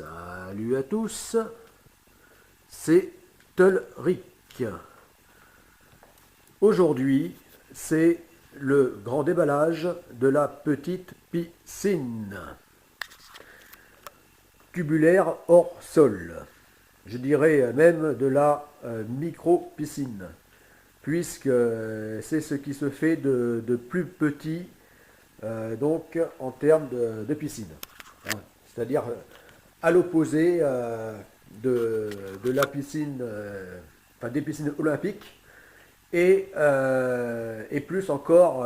Salut à tous, c'est Tolric. Aujourd'hui, c'est le grand déballage de la petite piscine. Tubulaire hors sol. Je dirais même de la micro-piscine, puisque c'est ce qui se fait de plus petit donc en termes de piscine. C'est-à-dire à l'opposé de la piscine, enfin des piscines olympiques, et plus encore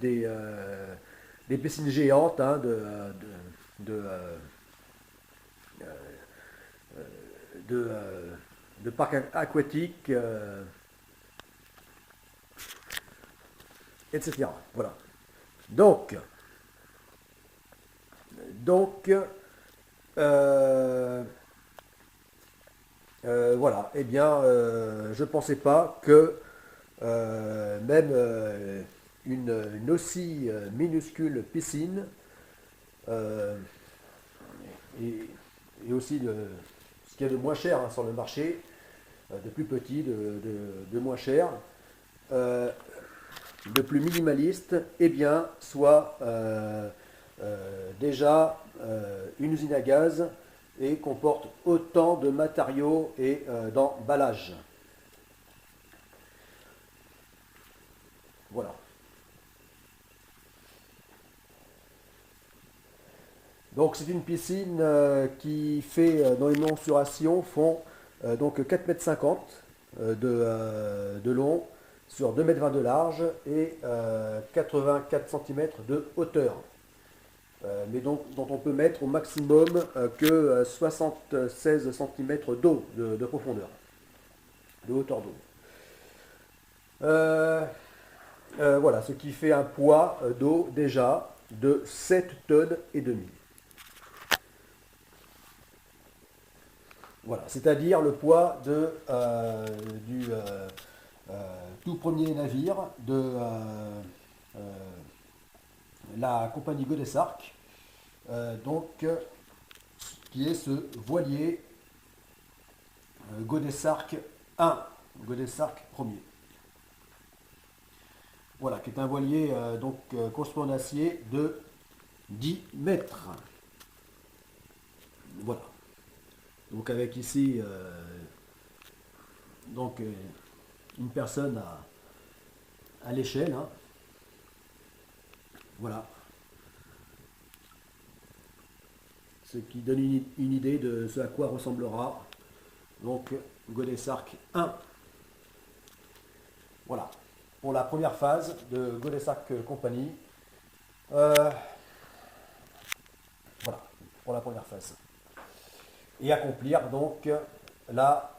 des piscines géantes de, de, de parcs aquatiques, etc. Voilà. Donc, donc euh, voilà. Eh bien, je ne pensais pas que même une aussi minuscule piscine euh, et, et aussi ce qu'il y a de moins cher sur le marché, de plus petit, de moins cher, euh, de plus minimaliste, eh bien, soit déjà une usine à gaz et comporte autant de matériaux et d'emballage. Voilà. Donc c'est une piscine qui fait, dans les mensurations, font donc 4,50 m de long sur 2,20 m de large et 84 cm de hauteur. Mais donc dont on peut mettre au maximum que 76 cm d'eau de profondeur, de hauteur d'eau. Voilà, ce qui fait un poids d'eau déjà de 7 tonnes et demie. Voilà, c'est-à-dire le poids du tout premier navire de euh, la compagnie Godessarc, donc qui est ce voilier Godessarc 1, Godessarc 1er. Voilà, qui est un voilier construit en acier de 10 mètres. Voilà. Donc avec ici une personne à l'échelle. Hein. Voilà. Ce qui donne une idée de ce à quoi ressemblera donc Godessarc 1. Voilà. Pour la première phase de Godessarc Company. Voilà. Pour la première phase. Et accomplir donc la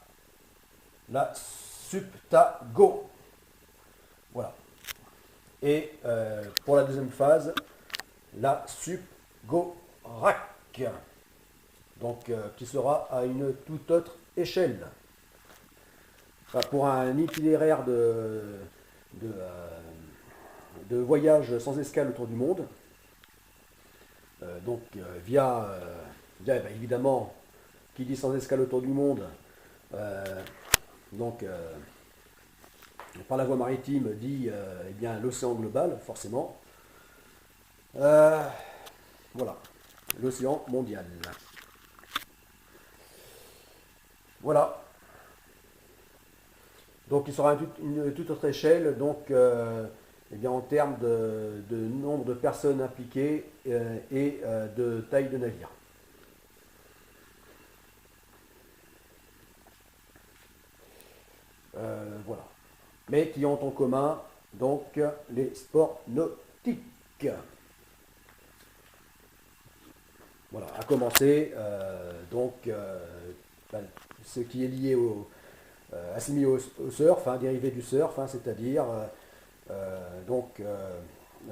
Subtago. Voilà. Et pour la deuxième phase, la Subgorac. Donc qui sera à une toute autre échelle. Enfin, pour un itinéraire de voyage sans escale autour du monde. Via évidemment, qui dit sans escale autour du monde, par la voie maritime dit eh bien l'océan global, forcément. Voilà, l'océan mondial. Voilà. Donc il sera une toute autre échelle, donc eh bien, en termes de nombre de personnes impliquées et de taille de navire. Voilà. Mais qui ont en commun donc les sports nautiques. Voilà, à commencer ce qui est lié assimilé au surf, hein, dérivé du surf, hein, c'est-à-dire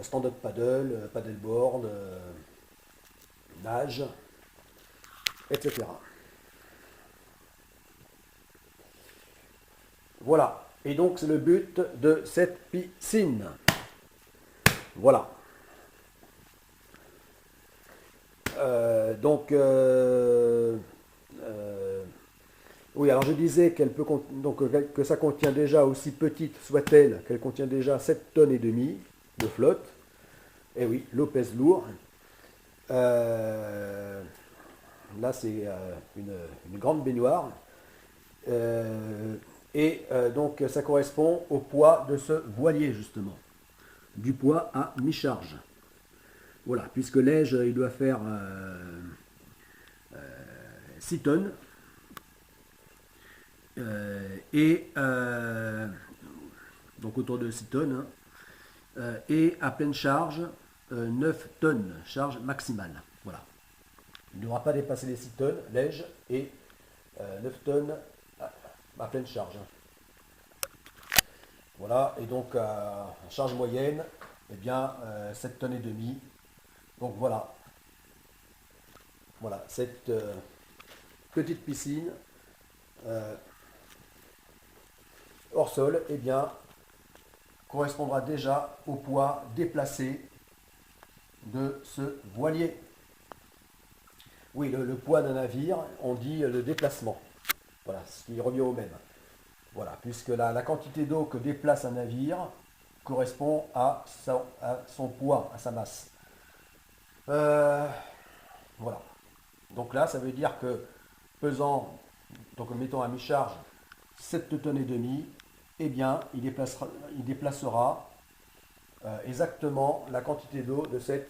stand-up paddle, paddleboard, nage, etc. Voilà. Et donc c'est le but de cette piscine. Voilà. Oui, alors je disais qu'elle peut donc que ça contient déjà, aussi petite soit-elle, qu'elle contient déjà 7 tonnes et demie de flotte. Et oui, l'eau pèse lourd. Euh, Là, c'est une grande baignoire. Euh, donc, ça correspond au poids de ce voilier, justement. Du poids à mi-charge. Voilà, puisque l'Ège, il doit faire 6 tonnes. Et donc autour de 6 tonnes. Hein. Et à pleine charge, 9 tonnes, charge maximale. Voilà. Il ne devra pas dépasser les 6 tonnes, l'Ège, et 9 tonnes à pleine charge. Voilà, et donc à charge moyenne, eh bien 7 tonnes et demie. Donc voilà, voilà cette petite piscine hors sol, eh bien correspondra déjà au poids déplacé de ce voilier. Oui, le poids d'un navire, on dit le déplacement. Voilà, ce qui revient au même. Voilà, puisque la quantité d'eau que déplace un navire correspond à son poids, à sa masse. Euh, voilà. Donc là, ça veut dire que pesant, donc mettons à mi-charge, 7 tonnes et demie, eh bien, il déplacera exactement la quantité d'eau de cette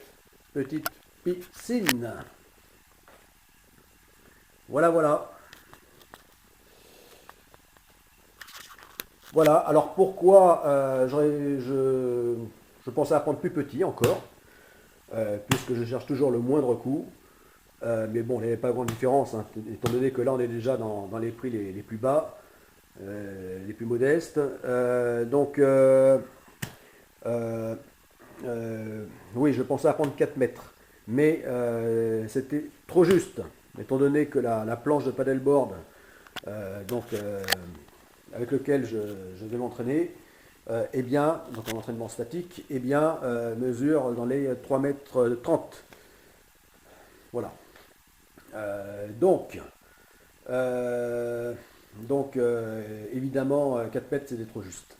petite piscine. Voilà, voilà. Voilà, alors pourquoi je pensais à prendre plus petit encore, puisque je cherche toujours le moindre coût. Mais bon, il n'y avait pas grande différence, hein, étant donné que là on est déjà dans les prix les plus bas, les plus modestes. Euh, oui, je pensais à prendre 4 mètres, mais c'était trop juste, étant donné que la planche de paddleboard, avec lequel je vais m'entraîner, eh bien, donc en entraînement statique, eh bien, mesure dans les 3 mètres 30. Voilà. Euh, donc, euh, évidemment, 4 mètres, c'était trop juste.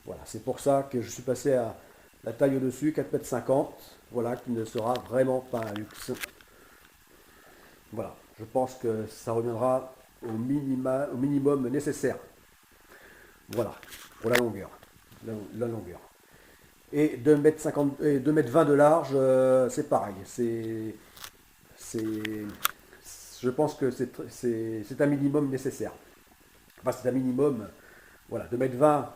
Voilà, c'est pour ça que je suis passé à la taille au-dessus, 4 mètres 50, voilà, qui ne sera vraiment pas un luxe. Voilà, je pense que ça reviendra au minimum nécessaire. Voilà, pour la longueur. La longueur. Et 2 mètres 20 de large, c'est pareil. C'est, je pense que c'est un minimum nécessaire. Enfin, c'est un minimum, voilà, 2 mètres 20.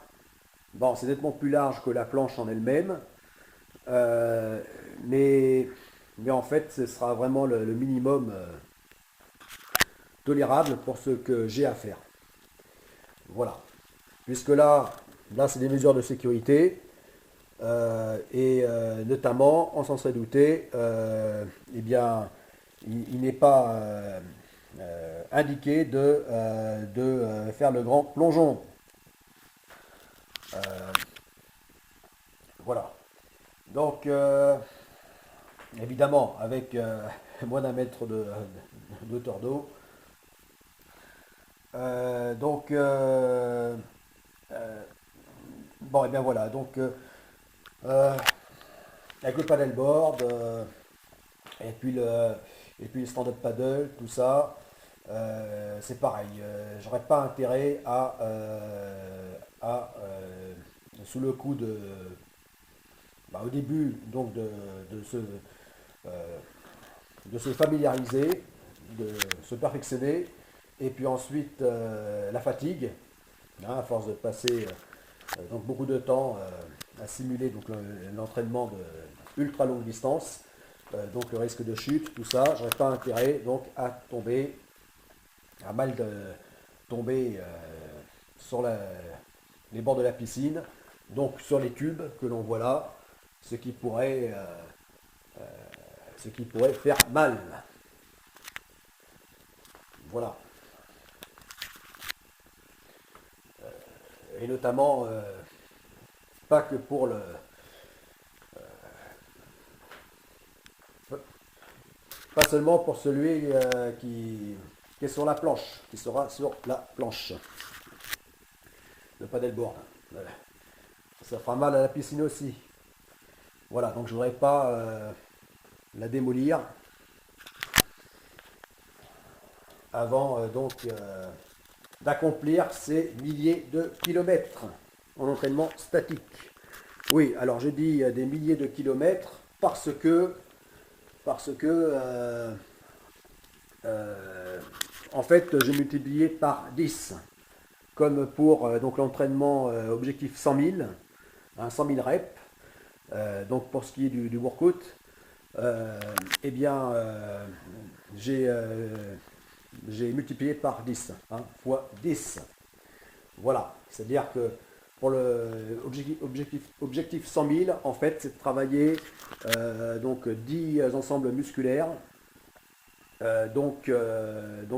Bon, c'est nettement plus large que la planche en elle-même, euh, mais, mais en fait, ce sera vraiment le minimum tolérable pour ce que j'ai à faire. Voilà. Puisque là c'est des mesures de sécurité, et notamment, on s'en serait douté, eh bien, il n'est pas indiqué de faire le grand plongeon. Voilà. Donc, évidemment, avec moins d'un mètre de hauteur d'eau. Donc, euh, bon, et bien voilà. Donc, avec le paddleboard, et puis le stand-up paddle, tout ça, c'est pareil. J'aurais pas intérêt sous le coup au début donc euh, de se familiariser, de se perfectionner, et puis ensuite la fatigue, hein, à force de passer donc beaucoup de temps à simuler donc l'entraînement de ultra longue distance, donc le risque de chute, tout ça, j'aurais pas intérêt donc à tomber, à mal de tomber sur les bords de la piscine, donc sur les tubes que l'on voit là, ce qui pourrait, ce qui pourrait faire mal. Voilà. Et notamment, pas que pour le, pas seulement pour celui qui qui est sur la planche, qui sera sur la planche. Le paddleboard. Voilà. Ça fera mal à la piscine aussi. Voilà, donc je ne voudrais pas la démolir avant d'accomplir ces milliers de kilomètres en entraînement statique. Oui, alors je dis des milliers de kilomètres parce que en fait j'ai multiplié par 10 comme pour donc l'entraînement objectif 100 000, hein, 100 000 reps. Donc pour ce qui est du workout, eh bien j'ai multiplié par 10, hein, fois 10. Voilà, c'est-à-dire que pour le objectif 100 000, en fait, c'est de travailler donc 10 ensembles musculaires. Donc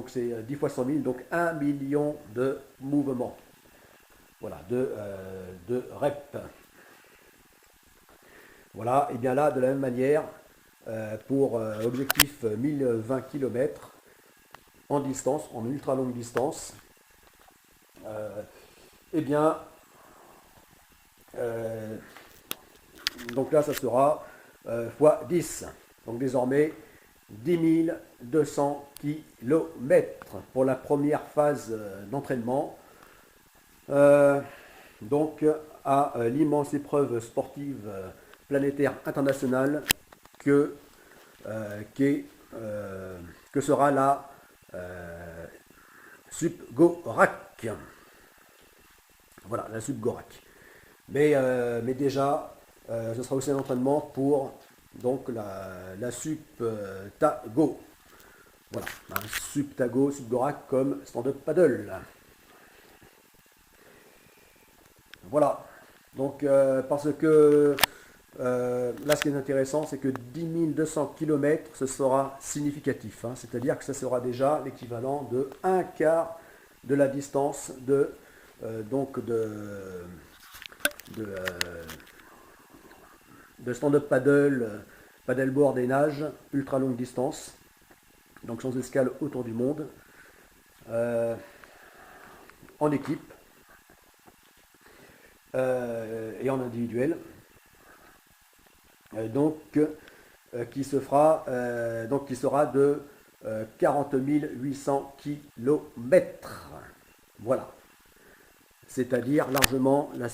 c'est 10 fois 100 000, donc 1 million de mouvements. Voilà, de reps. Voilà, et bien là, de la même manière, pour objectif 1020 km en distance, en ultra longue distance, eh bien, donc là, ça sera fois 10. Donc désormais, 10 200 km pour la première phase d'entraînement. Donc à l'immense épreuve sportive planétaire internationale que sera la Subgorak. Voilà, la Subgorak. Mais déjà, ce sera aussi un entraînement pour donc la Subtago. Voilà, un Subtago, Subgorak comme stand-up paddle. Voilà, donc parce que là ce qui est intéressant c'est que 10 200 km ce sera significatif, hein, c'est-à-dire que ça sera déjà l'équivalent de un quart de la distance de stand-up paddle, paddleboard et nage, ultra longue distance, donc sans escale autour du monde, en équipe et en individuel, qui sera de 40 800 km. Voilà. C'est-à-dire largement la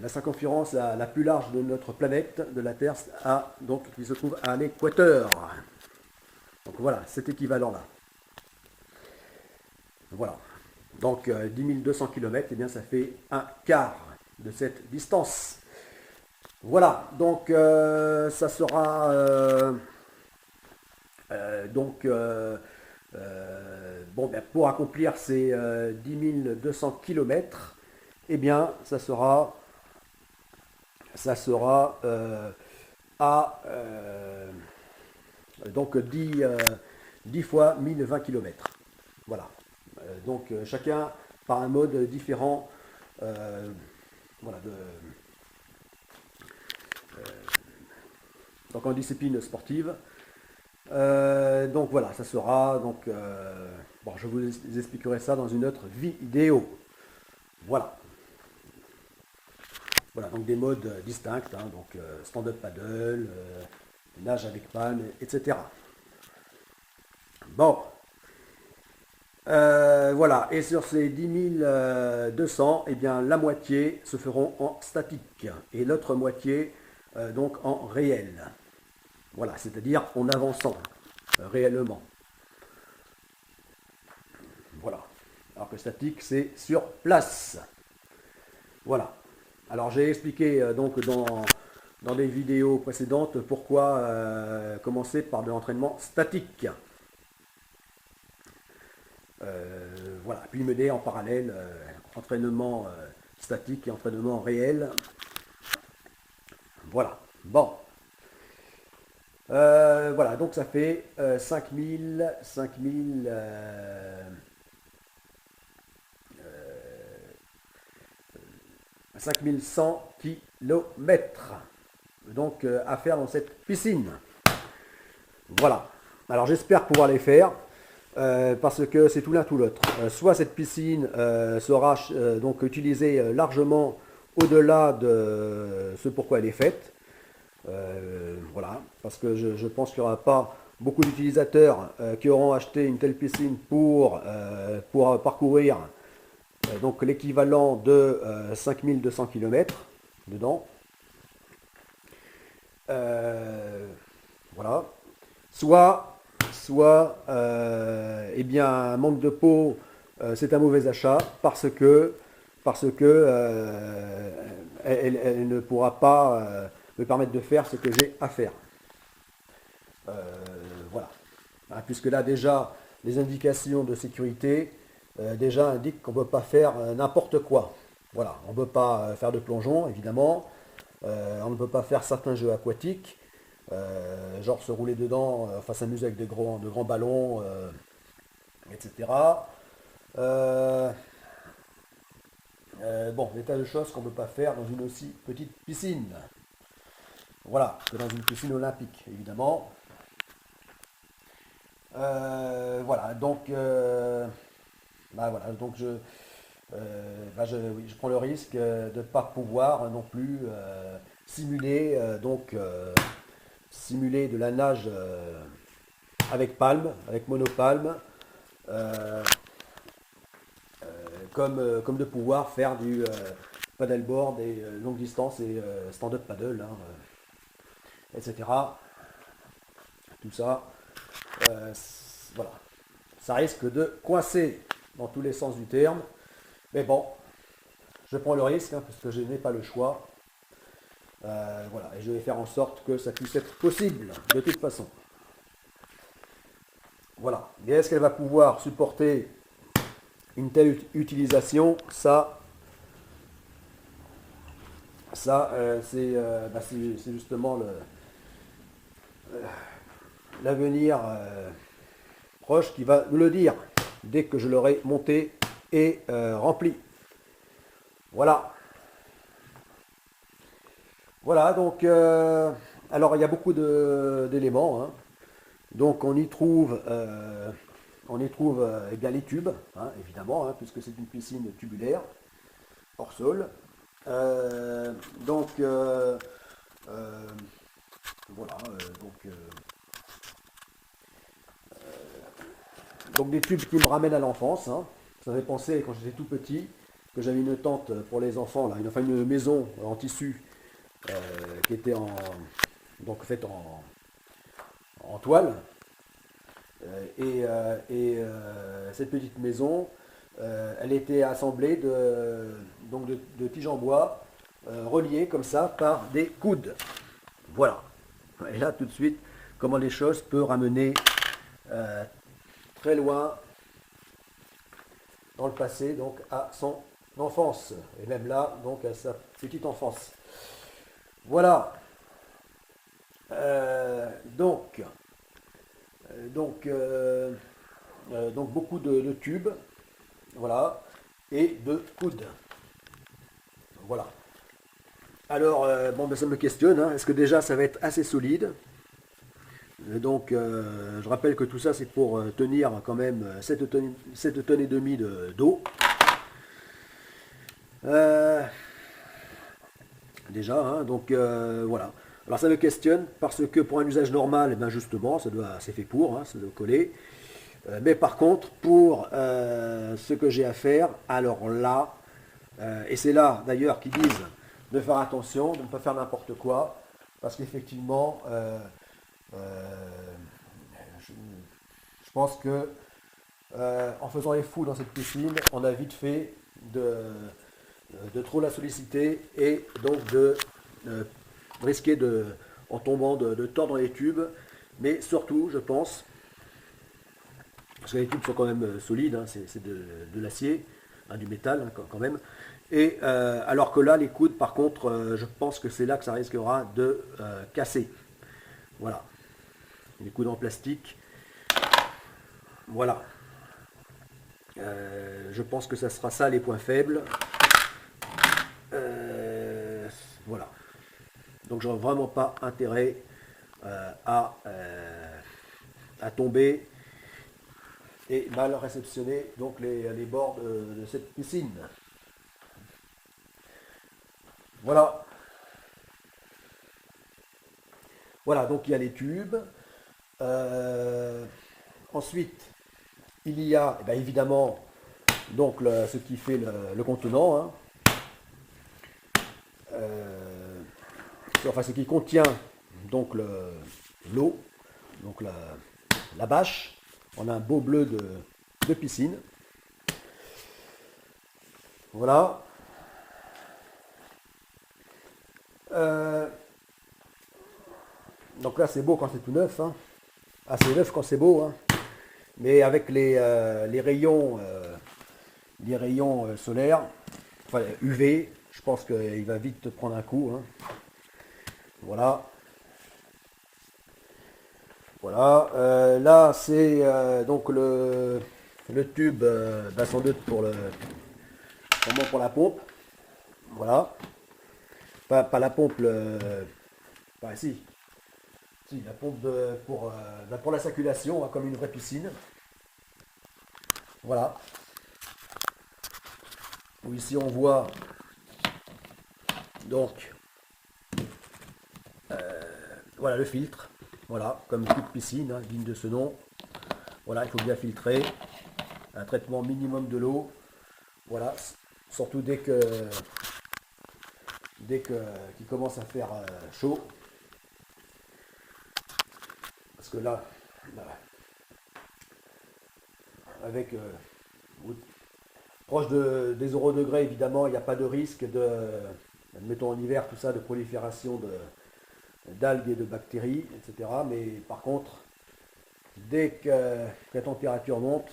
circonférence la plus large de notre planète, de la Terre, qui se trouve à l'équateur. Donc voilà, cet équivalent-là. Voilà. Donc 10 200 km, eh bien, ça fait un quart de cette distance. Voilà, donc ça sera pour accomplir ces 10 200 km, eh bien ça sera à donc 10 fois 1020 km. Voilà. Donc chacun par un mode différent voilà, donc en discipline sportive. Donc voilà, ça sera bon, je vous expliquerai ça dans une autre vidéo. Voilà. Voilà, donc des modes distincts, hein, donc stand-up paddle, nage avec panne, etc. Bon. Voilà, et sur ces 10 200, eh bien, la moitié se feront en statique et l'autre moitié donc en réel. Voilà, c'est-à-dire en avançant réellement. Voilà. Alors que statique, c'est sur place. Voilà. Alors j'ai expliqué donc dans les vidéos précédentes pourquoi commencer par de l'entraînement statique. Voilà, puis mener en parallèle entraînement statique et entraînement réel. Voilà, bon. Voilà, donc ça fait 5100 km donc à faire dans cette piscine. Voilà, alors j'espère pouvoir les faire. parce que c'est tout l'un tout l'autre. Soit cette piscine sera donc utilisée largement au-delà de ce pourquoi elle est faite. Voilà, parce que je pense qu'il n'y aura pas beaucoup d'utilisateurs qui auront acheté une telle piscine pour parcourir donc l'équivalent de 5200 km dedans. Voilà. Soit eh bien, un manque de peau, c'est un mauvais achat parce que elle ne pourra pas me permettre de faire ce que j'ai à faire. Euh, voilà. Hein, puisque là déjà, les indications de sécurité déjà indiquent qu'on ne peut pas faire n'importe quoi. Voilà, on ne peut pas faire de plongeon, évidemment. On ne peut pas faire certains jeux aquatiques, genre se rouler dedans, enfin s'amuser avec de grands ballons, etc. Euh, bon, des tas de choses qu'on ne peut pas faire dans une aussi petite piscine. Voilà, que dans une piscine olympique, évidemment. Voilà, donc, voilà, donc oui, je prends le risque de ne pas pouvoir non plus simuler, simuler de la nage avec palme, avec monopalme, euh, comme de pouvoir faire du paddleboard et longue distance et stand-up paddle, hein, etc. Tout ça, voilà. Ça risque de coincer dans tous les sens du terme. Mais bon, je prends le risque hein, parce que je n'ai pas le choix. Voilà, et je vais faire en sorte que ça puisse être possible de toute façon. Voilà. Et est-ce qu'elle va pouvoir supporter une telle utilisation? C'est justement l'avenir proche qui va nous le dire dès que je l'aurai monté et rempli. Voilà. Voilà, donc, alors il y a beaucoup d'éléments, hein. Donc on y trouve eh bien, les tubes, hein, évidemment, hein, puisque c'est une piscine tubulaire, hors sol. Euh, donc, euh, euh, voilà, donc des tubes qui me ramènent à l'enfance, hein. Ça me fait penser quand j'étais tout petit, que j'avais une tente pour les enfants, là, enfin une maison en tissu euh, qui était donc faite en toile. Cette petite maison, elle était assemblée de tiges en bois reliées comme ça par des coudes. Voilà. Et là, tout de suite, comment les choses peuvent ramener euh, très loin dans le passé, donc à son enfance. Et même là, donc à sa petite enfance. Voilà. Euh, donc, donc, donc beaucoup de tubes, voilà, et de coudes. Voilà. Alors, bon, ben, ça me questionne, hein. Est-ce que déjà ça va être assez solide? Donc, je rappelle que tout ça, c'est pour tenir quand même 7 tonnes et demie d'eau. Euh, déjà, hein, donc voilà. Alors, ça me questionne parce que pour un usage normal, eh ben, justement, c'est fait pour, hein, ça doit coller. Mais par contre, pour ce que j'ai à faire, alors là, et c'est là d'ailleurs qu'ils disent de faire attention, de ne pas faire n'importe quoi, parce qu'effectivement, je, je pense que en faisant les fous dans cette piscine, on a vite fait de trop la solliciter et donc de euh, risquer en tombant, de tordre les tubes. Mais surtout, je pense, parce que les tubes sont quand même solides, hein, c'est de l'acier, hein, du métal hein, quand même. Et alors que là, les coudes, par contre, je pense que c'est là que ça risquera de casser. Voilà, les coudes en plastique. Voilà. Je pense que ça sera ça les points faibles. Voilà. Donc j'aurais vraiment pas intérêt euh, à, euh, à tomber et mal réceptionné donc les bords de cette piscine. Voilà. Voilà, donc il y a les tubes. Euh, Ensuite, il y a eh ben, évidemment donc ce qui fait le contenant, hein. Euh, enfin ce qui contient donc l'eau, donc la bâche. On a un beau bleu de piscine. Voilà. Euh, donc là c'est beau quand c'est tout neuf, hein. Ah, c'est neuf quand c'est beau, hein. Mais avec les rayons solaires, enfin UV, je pense qu'il va vite te prendre un coup, hein. Voilà. Voilà. Là, c'est donc le tube sans doute vraiment pour la pompe. Voilà. Pas la pompe, enfin, si, la pompe pour la circulation, hein, comme une vraie piscine. Voilà. Où ici on voit donc voilà le filtre. Voilà, comme toute piscine, hein, digne de ce nom. Voilà, il faut bien filtrer. Un traitement minimum de l'eau. Voilà, surtout dès qu'il commence à faire chaud. Parce que là avec proche des 0 degrés, évidemment, il n'y a pas de risque admettons en hiver, tout ça, de prolifération d'algues et de bactéries, etc. Mais par contre, dès que la température monte,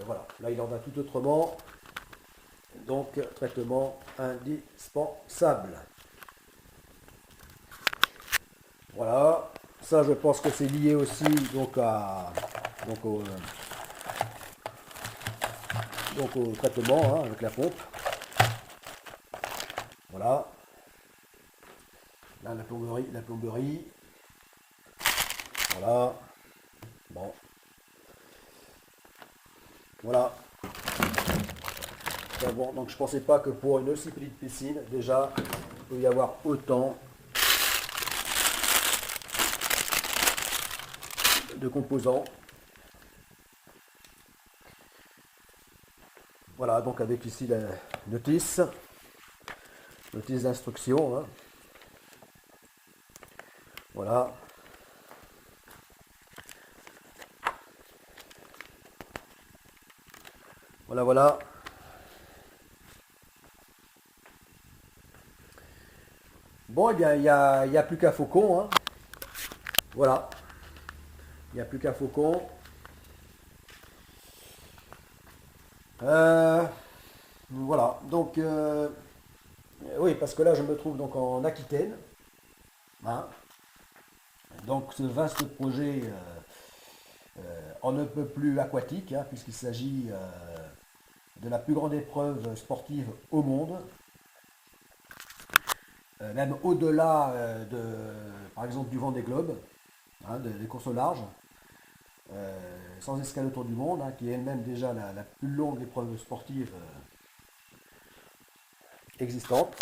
voilà, là il en va tout autrement. Donc, traitement indispensable. Voilà, ça je pense que c'est lié aussi donc au traitement, hein, avec la pompe. Voilà, là la plomberie. Voilà, bon, voilà. Bon, donc je pensais pas que pour une aussi petite piscine, déjà, il peut y avoir autant de composants. Voilà, donc avec ici la notice d'instruction, hein. Voilà. Voilà, voilà. Bon, eh bien, il y a plus qu'un faucon, hein. Voilà, il n'y a plus qu'un faucon. Euh, voilà, donc, oui, parce que là, je me trouve donc en Aquitaine, hein. Donc, ce vaste projet on ne peut plus aquatique, hein, puisqu'il s'agit de la plus grande épreuve sportive au monde, même au-delà par exemple, du Vendée Globe, hein, des courses au large, sans escale autour du monde, hein, qui est elle-même déjà la plus longue épreuve sportive existante.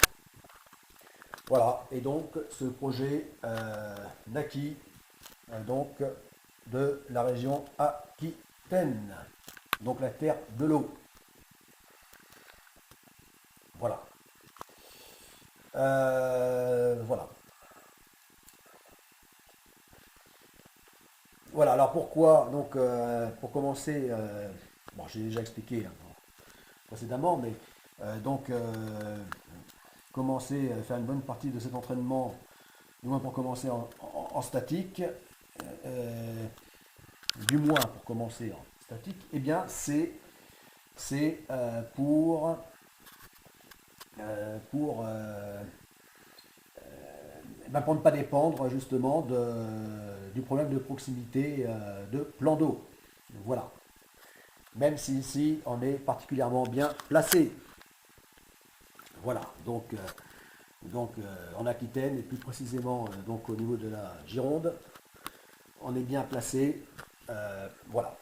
Voilà, et donc ce projet naquit donc de la région Aquitaine, donc la terre de l'eau. Voilà. Voilà. Voilà, alors pourquoi, donc pour commencer, bon j'ai déjà expliqué, hein, précédemment, mais donc commencer à faire une bonne partie de cet entraînement, du moins pour commencer en statique, euh, du moins pour commencer en statique, eh bien c'est pour ne pas dépendre justement du problème de proximité de plan d'eau. Voilà. Même si ici on est particulièrement bien placé. Voilà. Donc en Aquitaine et plus précisément donc au niveau de la Gironde, on est bien placé. Voilà.